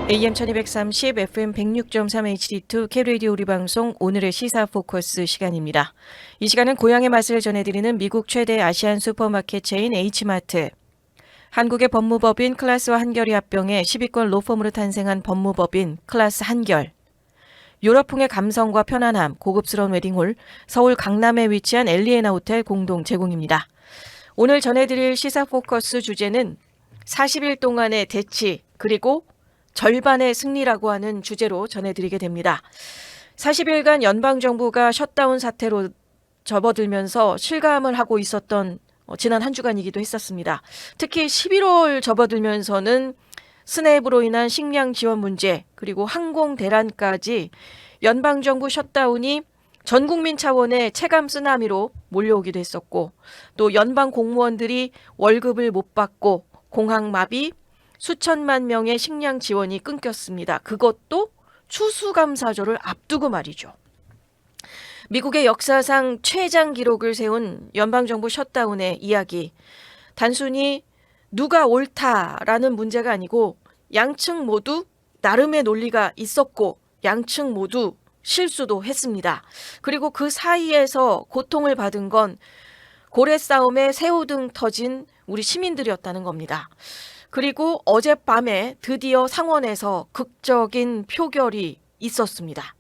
AM 1230, FM 106.3 HD2 K-radio 우리 방송 오늘의 시사 포커스 시간입니다. 이 시간은 고향의 맛을 전해드리는 미국 최대 아시안 슈퍼마켓 체인 H마트, 한국의 법무법인 클라스와 한결이 합병해 10위권 로펌으로 탄생한 법무법인 클라스 한결, 유럽풍의 감성과 편안함, 고급스러운 웨딩홀, 서울 강남에 위치한 엘리에나 호텔 공동 제공입니다. 오늘 전해드릴 시사 포커스 주제는 40일 동안의 대치, 그리고 절반의 승리라고 하는 주제로 전해드리게 됩니다. 40일간 연방정부가 셧다운 사태로 접어들면서 실감을 하고 있었던 지난 한 주간이기도 했었습니다. 특히 11월 접어들면서는 스냅으로 인한 식량 지원 문제, 그리고 항공 대란까지 연방정부 셧다운이 전 국민 차원의 체감 쓰나미로 몰려오기도 했었고, 또 연방 공무원들이 월급을 못 받고 공항 마비, 수천만 명의 식량 지원이 끊겼습니다. 그것도 추수감사절을 앞두고 말이죠. 미국의 역사상 최장 기록을 세운 연방정부 셧다운의 이야기. 단순히 누가 옳다라는 문제가 아니고 양측 모두 나름의 논리가 있었고 양측 모두 실수도 했습니다. 그리고 그 사이에서 고통을 받은 건 고래 싸움에 새우등 터진 우리 시민들이었다는 겁니다. 그리고 어젯밤에 드디어 상원에서 극적인 표결이 있었습니다.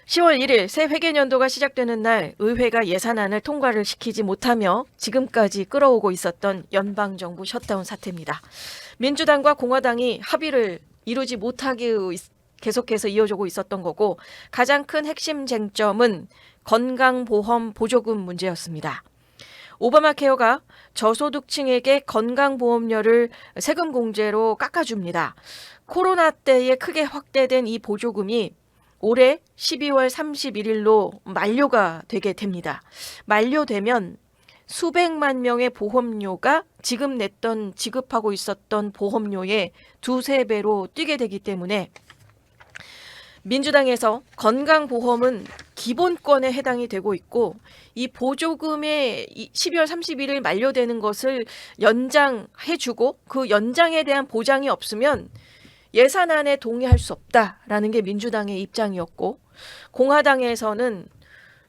10월 1일 새 회계년도가 시작되는 날 의회가 예산안을 통과를 시키지 못하며 지금까지 끌어오고 있었던 연방정부 셧다운 사태입니다. 민주당과 공화당이 합의를 이루지 못하게 계속해서 이어지고 있었던 거고, 가장 큰 핵심 쟁점은 건강보험 보조금 문제였습니다. 오바마 케어가 저소득층에게 건강보험료를 세금 공제로 깎아줍니다. 코로나 때에 크게 확대된 이 보조금이 올해 12월 31일로 만료가 되게 됩니다. 만료되면 수백만 명의 보험료가 지급하고 있었던 보험료의 두세 배로 뛰게 되기 때문에 민주당에서 건강보험은 기본권에 해당이 되고 있고, 이 보조금의 12월 31일 만료되는 것을 연장해주고 그 연장에 대한 보장이 없으면 예산안에 동의할 수 없다라는 게 민주당의 입장이었고, 공화당에서는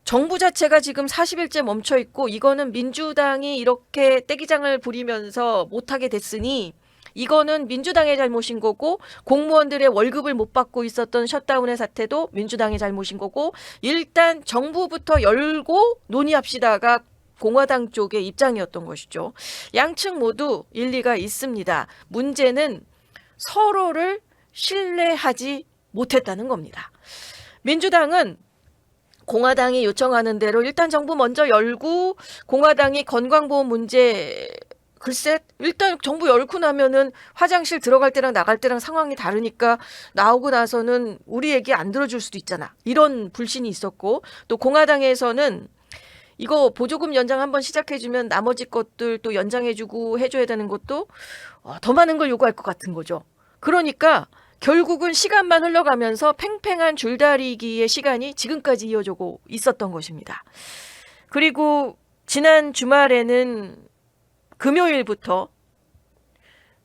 정부 자체가 지금 40일째 멈춰 있고 이거는 민주당이 이렇게 떼기장을 부리면서 못하게 됐으니 이거는 민주당의 잘못인 거고, 공무원들의 월급을 못 받고 있었던 셧다운의 사태도 민주당의 잘못인 거고, 일단 정부부터 열고 논의합시다가 공화당 쪽의 입장이었던 것이죠. 양측 모두 일리가 있습니다. 문제는 서로를 신뢰하지 못했다는 겁니다. 민주당은 공화당이 요청하는 대로 일단 정부 먼저 열고, 공화당이 건강보험 문제 글쎄 일단 정부 열고 나면은 화장실 들어갈 때랑 나갈 때랑 상황이 다르니까 나오고 나서는 우리 얘기 안 들어줄 수도 있잖아, 이런 불신이 있었고, 또 공화당에서는 이거 보조금 연장 한번 시작해주면 나머지 것들 또 연장해주고 해줘야 되는 것도 더 많은 걸 요구할 것 같은 거죠. 그러니까 결국은 시간만 흘러가면서 팽팽한 줄다리기의 시간이 지금까지 이어지고 있었던 것입니다. 그리고 지난 주말에는 금요일부터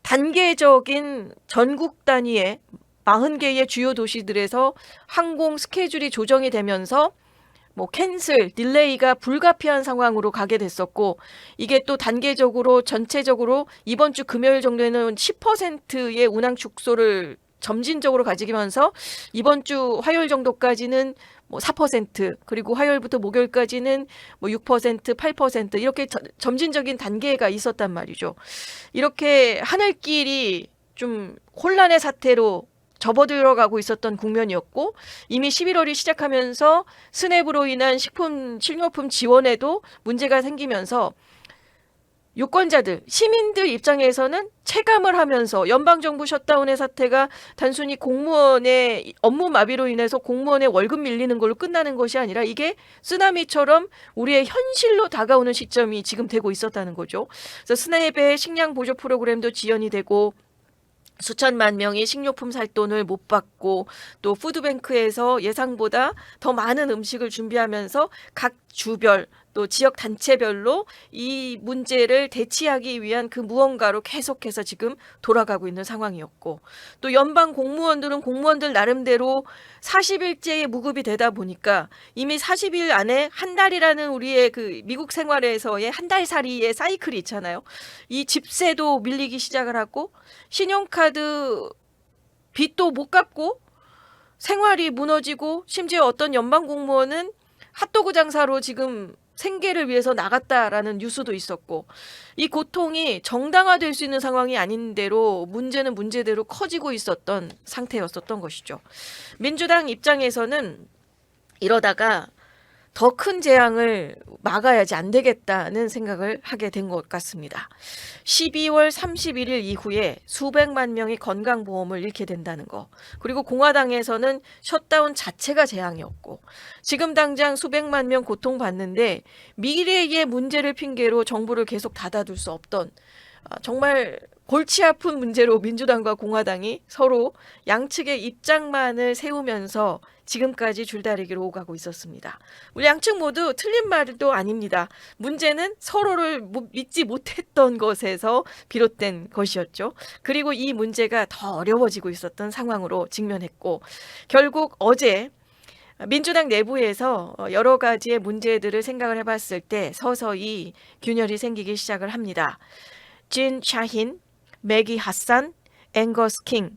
단계적인 전국 단위의 40개의 주요 도시들에서 항공 스케줄이 조정이 되면서 캔슬, 딜레이가 불가피한 상황으로 가게 됐었고, 이게 또 단계적으로 전체적으로 이번 주 금요일 정도에는 10%의 운항 축소를 점진적으로 가지면서 이번 주 화요일 정도까지는 4%, 그리고 화요일부터 목요일까지는 6%, 8% 이렇게 점진적인 단계가 있었단 말이죠. 이렇게 하늘길이 좀 혼란의 사태로 접어들어가고 있었던 국면이었고, 이미 11월이 시작하면서 스냅으로 인한 식료품 지원에도 문제가 생기면서 유권자들, 시민들 입장에서는 체감을 하면서 연방정부 셧다운의 사태가 단순히 공무원의 업무 마비로 인해서 공무원의 월급 밀리는 걸로 끝나는 것이 아니라 이게 쓰나미처럼 우리의 현실로 다가오는 시점이 지금 되고 있었다는 거죠. 그래서 스냅의 식량 보조 프로그램도 지연이 되고, 수천만 명이 식료품 살 돈을 못 받고, 또 푸드뱅크에서 예상보다 더 많은 음식을 준비하면서 각 주별 또 지역 단체별로 이 문제를 대치하기 위한 그 무언가로 계속해서 지금 돌아가고 있는 상황이었고, 또 연방 공무원들은 공무원들 나름대로 40일째의 무급이 되다 보니까 이미 40일 안에 한 달이라는 우리의 그 미국 생활에서의 한 달살이의 사이클이 있잖아요. 이 집세도 밀리기 시작을 하고 신용카드 빚도 못 갚고 생활이 무너지고, 심지어 어떤 연방 공무원은 핫도그 장사로 지금 생계를 위해서 나갔다라는 뉴스도 있었고, 이 고통이 정당화될 수 있는 상황이 아닌 대로 문제는 문제대로 커지고 있었던 상태였었던 것이죠. 민주당 입장에서는 이러다가 더 큰 재앙을 막아야지 안 되겠다는 생각을 하게 된 것 같습니다. 12월 31일 이후에 수백만 명이 건강보험을 잃게 된다는 거, 그리고 공화당에서는 셧다운 자체가 재앙이었고, 지금 당장 수백만 명 고통받는데 미래의 문제를 핑계로 정부를 계속 닫아둘 수 없던, 정말 골치 아픈 문제로 민주당과 공화당이 서로 양측의 입장만을 세우면서 지금까지 줄다리기로 오가고 있었습니다. 우리 양측 모두 틀린 말도 아닙니다. 문제는 서로를 믿지 못했던 것에서 비롯된 것이었죠. 그리고 이 문제가 더 어려워지고 있었던 상황으로 직면했고, 결국 어제 민주당 내부에서 여러 가지의 문제들을 생각을 해봤을 때 서서히 균열이 생기기 시작을 합니다. 진 샤힌, 매기 핫산, 앵거스 킹,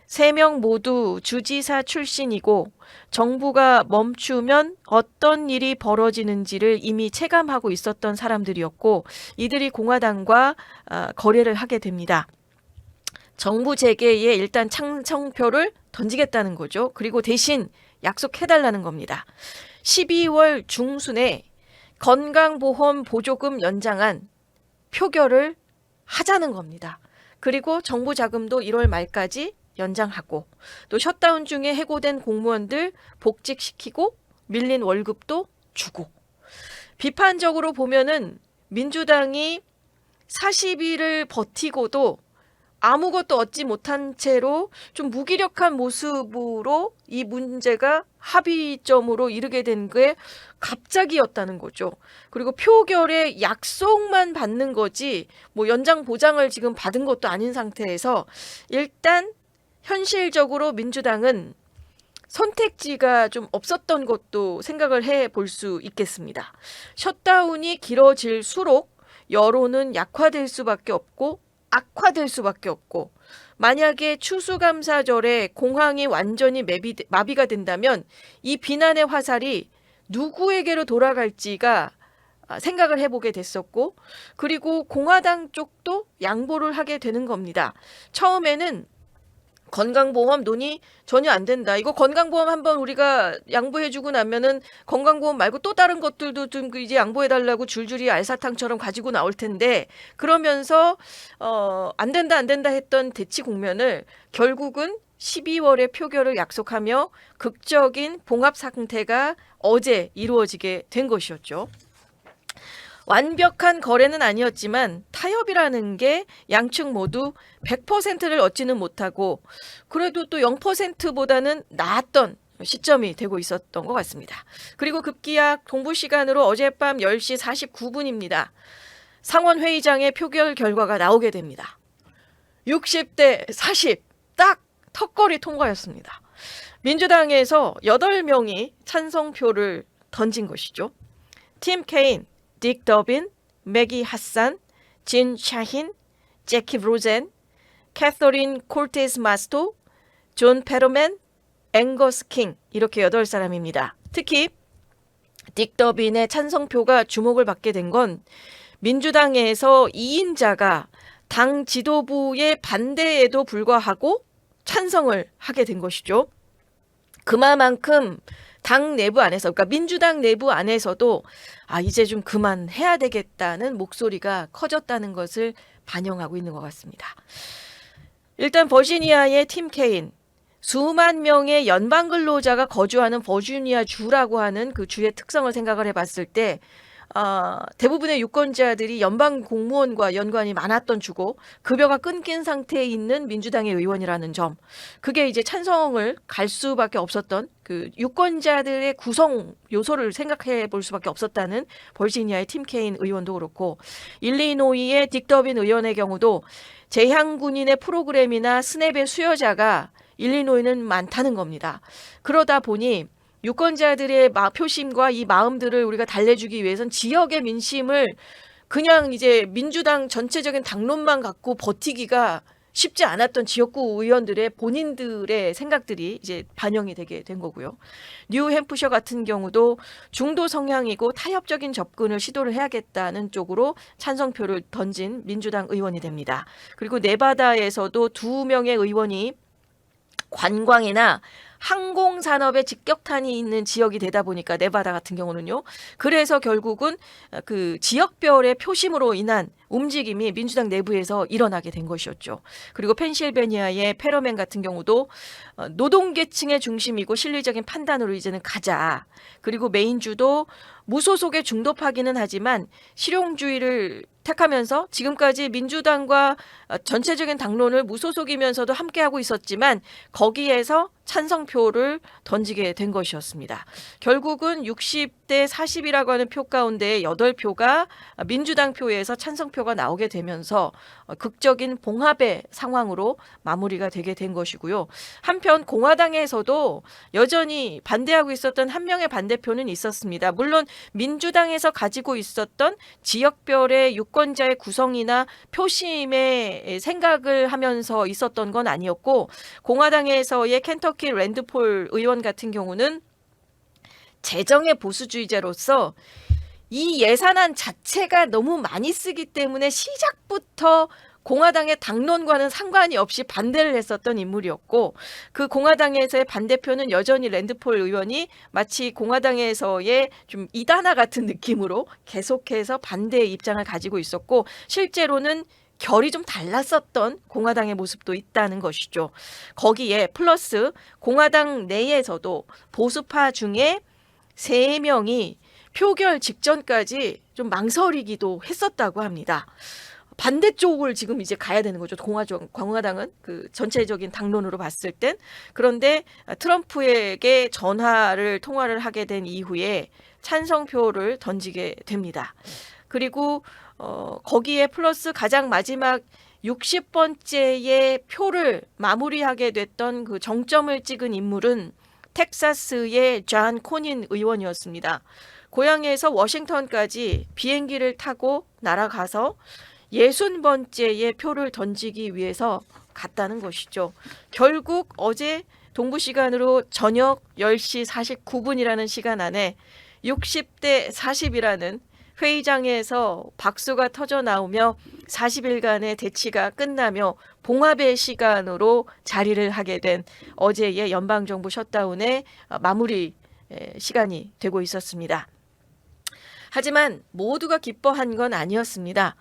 3명 모두 주지사 출신이고 정부가 멈추면 어떤 일이 벌어지는지를 이미 체감하고 있었던 사람들이었고, 이들이 공화당과 거래를 하게 됩니다. 정부 재개에 일단 찬성표를 던지겠다는 거죠. 그리고 대신 약속해달라는 겁니다. 12월 중순에 건강보험 보조금 연장안 표결을 하자는 겁니다. 그리고 정부 자금도 1월 말까지 연장하고, 또 셧다운 중에 해고된 공무원들 복직시키고 밀린 월급도 주고. 비판적으로 보면은 민주당이 40일을 버티고도 아무것도 얻지 못한 채로 좀 무기력한 모습으로 이 문제가 합의점으로 이르게 된 게 갑자기였다는 거죠. 그리고 표결의 약속만 받는 거지 뭐 연장 보장을 지금 받은 것도 아닌 상태에서 일단 현실적으로 민주당은 선택지가 좀 없었던 것도 생각을 해볼 수 있겠습니다. 셧다운이 길어질수록 여론은 약화될 수밖에 없고 악화될 수밖에 없고, 만약에 추수감사절에 공항이 완전히 마비가 된다면 이 비난의 화살이 누구에게로 돌아갈지가 생각을 해보게 됐었고, 그리고 공화당 쪽도 양보를 하게 되는 겁니다. 처음에는 건강보험 논의 전혀 안 된다. 이거 건강보험 한번 우리가 양보해주고 나면은 건강보험 말고 또 다른 것들도 좀 이제 양보해달라고 줄줄이 알사탕처럼 가지고 나올 텐데, 그러면서 안 된다 했던 대치 국면을 결국은 12월에 표결을 약속하며 극적인 봉합 상태가 어제 이루어지게 된 것이었죠. 완벽한 거래는 아니었지만 타협이라는 게 양측 모두 100%를 얻지는 못하고 그래도 또 0%보다는 나았던 시점이 되고 있었던 것 같습니다. 그리고 급기야 동부 시간으로 어젯밤 10시 49분입니다. 상원회의장의 표결 결과가 나오게 됩니다. 60대 40, 딱 턱걸이 통과였습니다. 민주당에서 8명이 찬성표를 던진 것이죠. 팀 케인, 딕 더빈, 매기 핫산, 진 샤힌, 제키 브로젠, 캐서린 콜테스 마스토, 존 페로맨, 앵거스 킹, 이렇게 8사람입니다. 특히 딕 더빈의 찬성표가 주목을 받게 된 건 민주당에서 2인자가 당 지도부의 반대에도 불구하고 찬성을 하게 된 것이죠. 그만큼 당 내부 안에서, 그러니까 민주당 내부 안에서도 이제 좀 그만해야 되겠다는 목소리가 커졌다는 것을 반영하고 있는 것 같습니다. 일단 버지니아의 팀 케인, 수만 명의 연방 근로자가 거주하는 버지니아 주라고 하는 그 주의 특성을 생각을 해봤을 때 대부분의 유권자들이 연방 공무원과 연관이 많았던 주고 급여가 끊긴 상태에 있는 민주당의 의원이라는 점, 그게 이제 찬성을 갈 수밖에 없었던 그 유권자들의 구성 요소를 생각해 볼 수밖에 없었다는 버지니아의 팀 케인 의원도 그렇고, 일리노이의 딕 더빈 의원의 경우도 재향군인의 프로그램이나 스냅의 수요자가 일리노이는 많다는 겁니다. 그러다 보니 유권자들의 표심과 이 마음들을 우리가 달래주기 위해선 지역의 민심을 그냥 이제 민주당 전체적인 당론만 갖고 버티기가 쉽지 않았던 지역구 의원들의 본인들의 생각들이 이제 반영이 되게 된 거고요. 뉴햄프셔 같은 경우도 중도 성향이고 타협적인 접근을 시도를 해야겠다는 쪽으로 찬성표를 던진 민주당 의원이 됩니다. 그리고 네바다에서도 2명의 의원이 관광이나 항공산업에 직격탄이 있는 지역이 되다 보니까, 네바다 같은 경우는요. 그래서 결국은 그 지역별의 표심으로 인한 움직임이 민주당 내부에서 일어나게 된 것이었죠. 그리고 펜실베니아의 페러맨 같은 경우도 노동계층의 중심이고 실리적인 판단으로 이제는 가자. 그리고 메인주도 무소속에 중도파기는 하지만 실용주의를 택하면서 지금까지 민주당과 전체적인 당론을 무소속이면서도 함께하고 있었지만 거기에서 찬성표를 던지게 된 것이었습니다. 결국은 60대 40이라고 하는 표 가운데 8표가 민주당 표에서 찬성표가 나오게 되면서 극적인 봉합의 상황으로 마무리가 되게 된 것이고요. 한편 공화당에서도 여전히 반대하고 있었던 한 명의 반대표는 있었습니다. 물론 민주당에서 가지고 있었던 지역별의 유권자의 구성이나 표심의 생각을 하면서 있었던 건 아니었고, 공화당에서의 켄터키 랜드폴 의원 같은 경우는 재정의 보수주의자로서 이 예산안 자체가 너무 많이 쓰기 때문에 시작부터 공화당의 당론과는 상관이 없이 반대를 했었던 인물이었고, 그 공화당에서의 반대표는 여전히 랜드폴 의원이 마치 공화당에서의 좀 이단아 같은 느낌으로 계속해서 반대의 입장을 가지고 있었고, 실제로는 결이 좀 달랐었던 공화당의 모습도 있다는 것이죠. 거기에 플러스 공화당 내에서도 보수파 중에 3명이 표결 직전까지 좀 망설이기도 했었다고 합니다. 반대쪽을 지금 이제 가야 되는 거죠. 공화당은 그 전체적인 당론으로 봤을 땐. 그런데 트럼프에게 통화를 하게 된 이후에 찬성표를 던지게 됩니다. 그리고 거기에 플러스 가장 마지막 60번째의 표를 마무리하게 됐던 그 정점을 찍은 인물은 텍사스의 존 코닌 의원이었습니다. 고향에서 워싱턴까지 비행기를 타고 날아가서 60번째의 표를 던지기 위해서 갔다는 것이죠. 결국 어제 동부 시간으로 저녁 10시 49분이라는 시간 안에 60대 40이라는 회의장에서 박수가 터져 나오며 40일간의 대치가 끝나며 봉합의 시간으로 자리를 하게 된 어제의 연방정부 셧다운의 마무리 시간이 되고 있었습니다. 하지만 모두가 기뻐한 건 아니었습니다.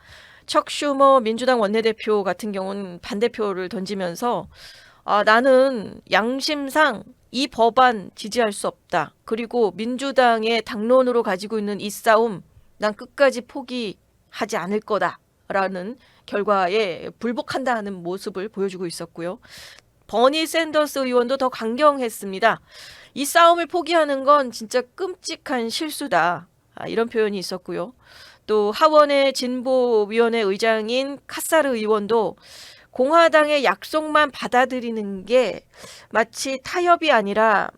척 슈머 민주당 원내대표 같은 경우는 반대표를 던지면서 나는 양심상 이 법안 지지할 수 없다. 그리고 민주당의 당론으로 가지고 있는 이 싸움 난 끝까지 포기하지 않을 거다라는 결과에 불복한다는 모습을 보여주고 있었고요. 버니 샌더스 의원도 더 강경했습니다. 이 싸움을 포기하는 건 진짜 끔찍한 실수다. 이런 표현이 있었고요. 또 하원의 진보위원회 의장인 카사르 의원도 공화당의 약속만 받아들이는 게 마치 타협이 아니라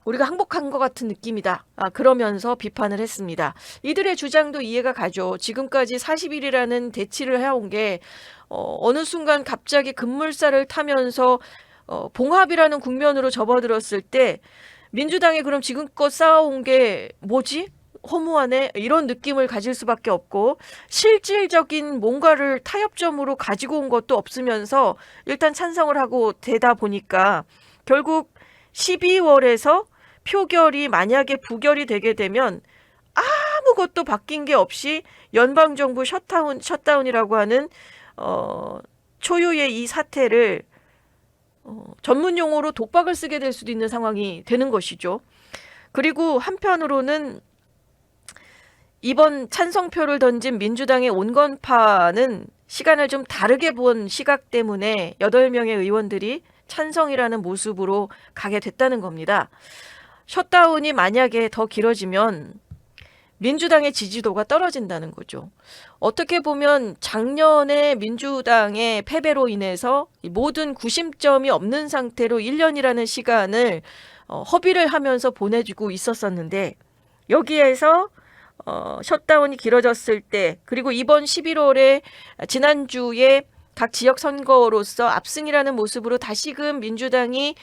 우리가 항복한 것 같은 느낌이다. 그러면서 비판을 했습니다. 이들의 주장도 이해가 가죠. 지금까지 40일이라는 대치를 해온 게 어느 순간 갑자기 급물살을 타면서 봉합이라는 국면으로 접어들었을 때 민주당이 그럼 지금껏 쌓아온 게 뭐지? 허무하네? 이런 느낌을 가질 수밖에 없고, 실질적인 뭔가를 타협점으로 가지고 온 것도 없으면서 일단 찬성을 하고 되다 보니까 결국 12월에서 표결이 만약에 부결이 되게 되면 아무것도 바뀐 게 없이 연방정부 셧다운이라고 하는 초유의 이 사태를 전문 용어로 독박을 쓰게 될 수도 있는 상황이 되는 것이죠. 그리고 한편으로는 이번 찬성표를 던진 민주당의 온건파는 시간을 좀 다르게 본 시각 때문에 8명의 의원들이 찬성이라는 모습으로 가게 됐다는 겁니다. 셧다운이 만약에 더 길어지면 민주당의 지지도가 떨어진다는 거죠. 어떻게 보면 작년에 민주당의 패배로 인해서 모든 구심점이 없는 상태로 1년이라는 시간을 허비를 하면서 보내주고 있었었는데, 여기에서 셧다운이 길어졌을 때, 그리고 이번 11월에 지난주에 각 지역 선거로서 압승이라는 모습으로 다시금 민주당이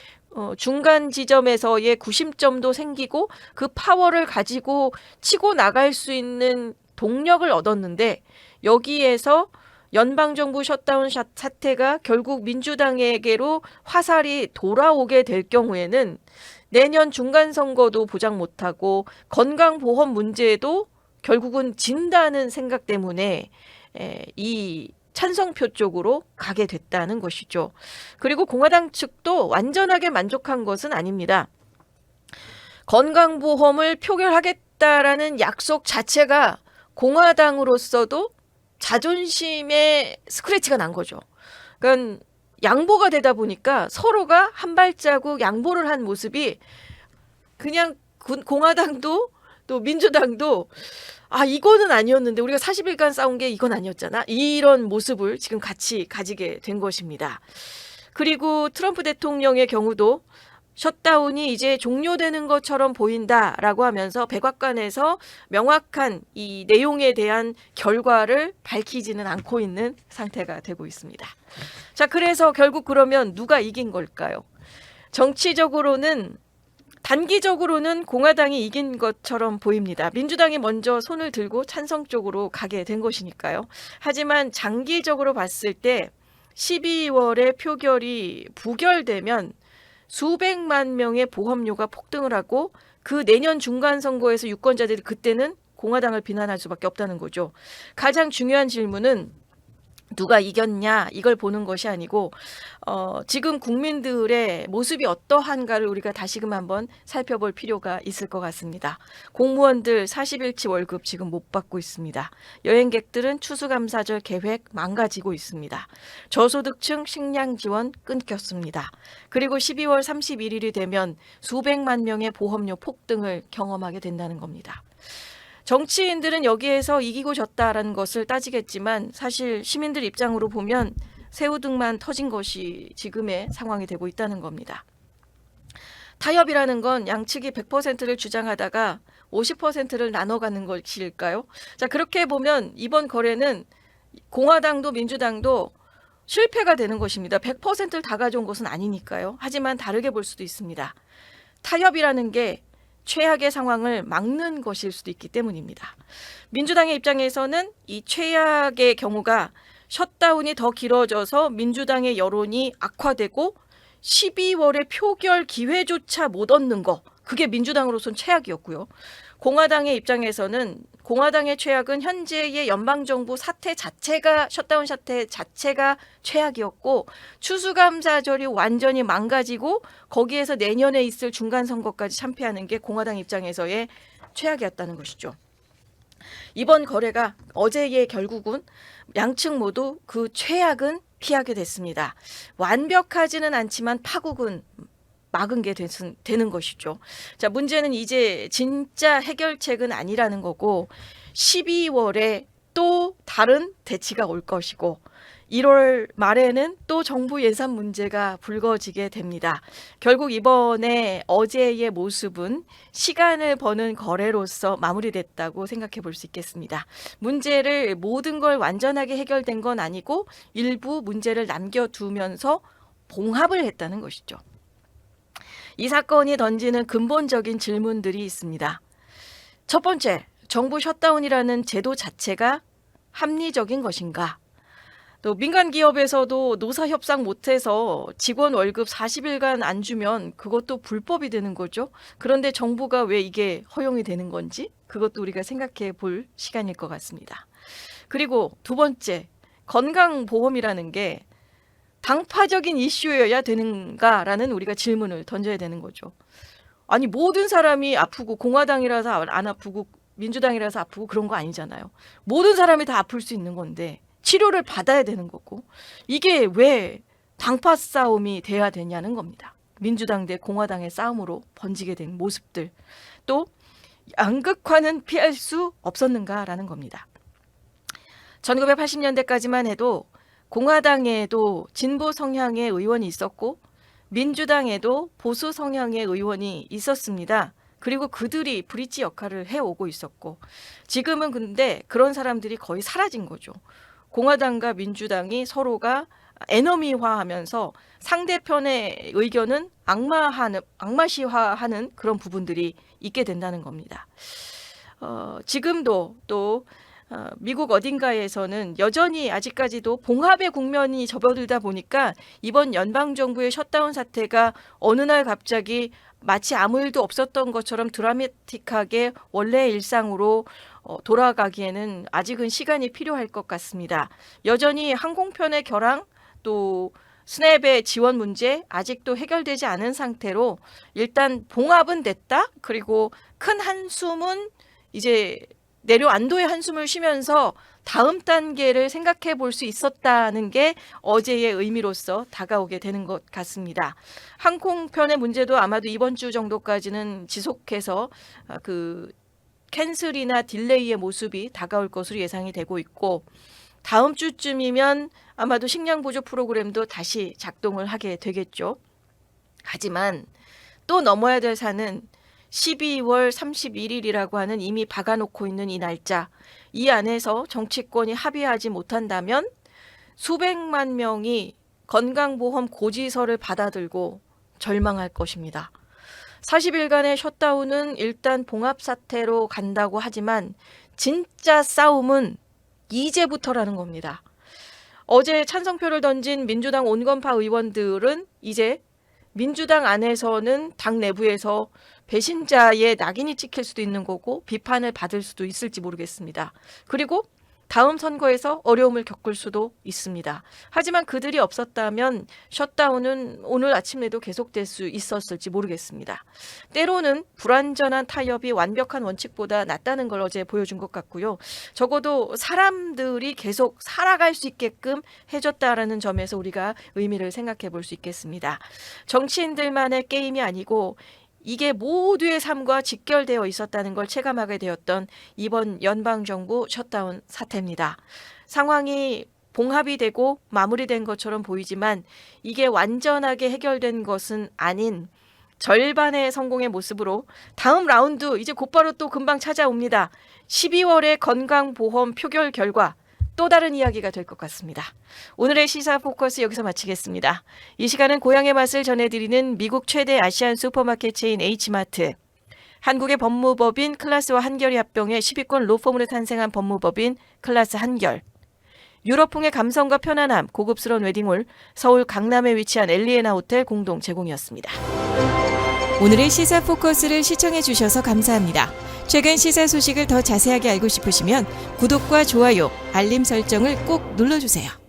중간 지점에서의 구심점도 생기고 그 파워를 가지고 치고 나갈 수 있는 동력을 얻었는데, 여기에서 연방정부 셧다운 사태가 결국 민주당에게로 화살이 돌아오게 될 경우에는 내년 중간선거도 보장 못하고 건강보험 문제도 결국은 진다는 생각 때문에 이 찬성표 쪽으로 가게 됐다는 것이죠. 그리고 공화당 측도 완전하게 만족한 것은 아닙니다. 건강보험을 표결하겠다라는 약속 자체가 공화당으로서도 자존심에 스크래치가 난 거죠. 그러니까 양보가 되다 보니까 서로가 한 발자국 양보를 한 모습이 그냥 공화당도 또 민주당도 이거는 아니었는데 우리가 40일간 싸운 게 이건 아니었잖아. 이런 모습을 지금 같이 가지게 된 것입니다. 그리고 트럼프 대통령의 경우도 셧다운이 이제 종료되는 것처럼 보인다라고 하면서 백악관에서 명확한 이 내용에 대한 결과를 밝히지는 않고 있는 상태가 되고 있습니다. 자, 그래서 결국 그러면 누가 이긴 걸까요? 정치적으로는 단기적으로는 공화당이 이긴 것처럼 보입니다. 민주당이 먼저 손을 들고 찬성 쪽으로 가게 된 것이니까요. 하지만 장기적으로 봤을 때 12월에 표결이 부결되면 수백만 명의 보험료가 폭등을 하고 그 내년 중간선거에서 유권자들이 그때는 공화당을 비난할 수밖에 없다는 거죠. 가장 중요한 질문은 누가 이겼냐 이걸 보는 것이 아니고 지금 국민들의 모습이 어떠한가를 우리가 다시금 한번 살펴볼 필요가 있을 것 같습니다. 공무원들 40일치 월급 지금 못 받고 있습니다. 여행객들은 추수감사절 계획 망가지고 있습니다. 저소득층 식량 지원 끊겼습니다. 그리고 12월 31일이 되면 수백만 명의 보험료 폭등을 경험하게 된다는 겁니다. 정치인들은 여기에서 이기고 졌다라는 것을 따지겠지만 사실 시민들 입장으로 보면 새우등만 터진 것이 지금의 상황이 되고 있다는 겁니다. 타협이라는 건 양측이 100%를 주장하다가 50%를 나눠가는 것일까요? 자, 그렇게 보면 이번 거래는 공화당도 민주당도 실패가 되는 것입니다. 100%를 다 가져온 것은 아니니까요. 하지만 다르게 볼 수도 있습니다. 타협이라는 게 최악의 상황을 막는 것일 수도 있기 때문입니다. 민주당의 입장에서는 이 최악의 경우가 셧다운이 더 길어져서 민주당의 여론이 악화되고 12월에 표결 기회조차 못 얻는 거, 그게 민주당으로선 최악이었고요. 공화당의 입장에서는 공화당의 최악은 현재의 연방정부 사태 자체가 셧다운 사태 자체가 최악이었고 추수감사절이 완전히 망가지고 거기에서 내년에 있을 중간선거까지 참패하는 게 공화당 입장에서의 최악이었다는 것이죠. 이번 거래가 어제의 결국은 양측 모두 그 최악은 피하게 됐습니다. 완벽하지는 않지만 파국은 막은 게 되는 것이죠. 자, 문제는 이제 진짜 해결책은 아니라는 거고 12월에 또 다른 대치가 올 것이고 1월 말에는 또 정부 예산 문제가 불거지게 됩니다. 결국 이번에 어제의 모습은 시간을 버는 거래로서 마무리됐다고 생각해 볼 수 있겠습니다. 문제를 모든 걸 완전하게 해결된 건 아니고 일부 문제를 남겨두면서 봉합을 했다는 것이죠. 이 사건이 던지는 근본적인 질문들이 있습니다. 첫 번째, 정부 셧다운이라는 제도 자체가 합리적인 것인가? 또 민간 기업에서도 노사 협상 못해서 직원 월급 40일간 안 주면 그것도 불법이 되는 거죠. 그런데 정부가 왜 이게 허용이 되는 건지 그것도 우리가 생각해 볼 시간일 것 같습니다. 그리고 두 번째, 건강보험이라는 게 당파적인 이슈여야 되는가라는 우리가 질문을 던져야 되는 거죠. 아니 모든 사람이 아프고 공화당이라서 안 아프고 민주당이라서 아프고 그런 거 아니잖아요. 모든 사람이 다 아플 수 있는 건데 치료를 받아야 되는 거고 이게 왜 당파 싸움이 돼야 되냐는 겁니다. 민주당 대 공화당의 싸움으로 번지게 된 모습들 또 양극화는 피할 수 없었는가라는 겁니다. 1980년대까지만 해도 공화당에도 진보 성향의 의원이 있었고 민주당에도 보수 성향의 의원이 있었습니다. 그리고 그들이 브릿지 역할을 해오고 있었고 지금은 근데 그런 사람들이 거의 사라진 거죠. 공화당과 민주당이 서로가 에너미화하면서 상대편의 의견은 악마시화하는 그런 부분들이 있게 된다는 겁니다. 지금도 또 미국 어딘가에서는 여전히 아직까지도 봉합의 국면이 접어들다 보니까 이번 연방정부의 셧다운 사태가 어느 날 갑자기 마치 아무 일도 없었던 것처럼 드라마틱하게 원래의 일상으로 돌아가기에는 아직은 시간이 필요할 것 같습니다. 여전히 항공편의 결항 또 스냅의 지원 문제 아직도 해결되지 않은 상태로 일단 봉합은 됐다. 그리고 큰 한숨은 이제 내려안도의 한숨을 쉬면서 다음 단계를 생각해 볼 수 있었다는 게 어제의 의미로서 다가오게 되는 것 같습니다. 항공편의 문제도 아마도 이번 주 정도까지는 지속해서 그 캔슬이나 딜레이의 모습이 다가올 것으로 예상이 되고 있고 다음 주쯤이면 아마도 식량 보조 프로그램도 다시 작동을 하게 되겠죠. 하지만 또 넘어야 될 산은 12월 31일이라고 하는 이미 박아놓고 있는 이 날짜, 이 안에서 정치권이 합의하지 못한다면 수백만 명이 건강보험 고지서를 받아들고 절망할 것입니다. 40일간의 셧다운은 일단 봉합사태로 간다고 하지만 진짜 싸움은 이제부터라는 겁니다. 어제 찬성표를 던진 민주당 온건파 의원들은 이제 민주당 안에서는 당 내부에서 배신자의 낙인이 찍힐 수도 있는 거고 비판을 받을 수도 있을지 모르겠습니다. 그리고 다음 선거에서 어려움을 겪을 수도 있습니다. 하지만 그들이 없었다면 셧다운은 오늘 아침에도 계속될 수 있었을지 모르겠습니다. 때로는 불완전한 타협이 완벽한 원칙보다 낫다는 걸 어제 보여준 것 같고요. 적어도 사람들이 계속 살아갈 수 있게끔 해줬다라는 점에서 우리가 의미를 생각해 볼 수 있겠습니다. 정치인들만의 게임이 아니고 이게 모두의 삶과 직결되어 있었다는 걸 체감하게 되었던 이번 연방정부 셧다운 사태입니다. 상황이 봉합이 되고 마무리된 것처럼 보이지만 이게 완전하게 해결된 것은 아닌 절반의 성공의 모습으로 다음 라운드 이제 곧바로 또 금방 찾아옵니다. 12월의 건강보험 표결 결과 또 다른 이야기가 될 것 같습니다. 오늘의 시사 포커스 여기서 마치겠습니다. 이 시간은 고향의 맛을 전해드리는 미국 최대 아시안 슈퍼마켓 체인 H마트, 한국의 법무법인 클라스와 한결이 합병해 10위권 로펌으로 탄생한 법무법인 클라스 한결, 유럽풍의 감성과 편안함, 고급스러운 웨딩홀, 서울 강남에 위치한 엘리에나 호텔 공동 제공이었습니다. 오늘의 시사 포커스를 시청해 주셔서 감사합니다. 최근 시사 소식을 더 자세하게 알고 싶으시면 구독과 좋아요, 알림 설정을 꼭 눌러주세요.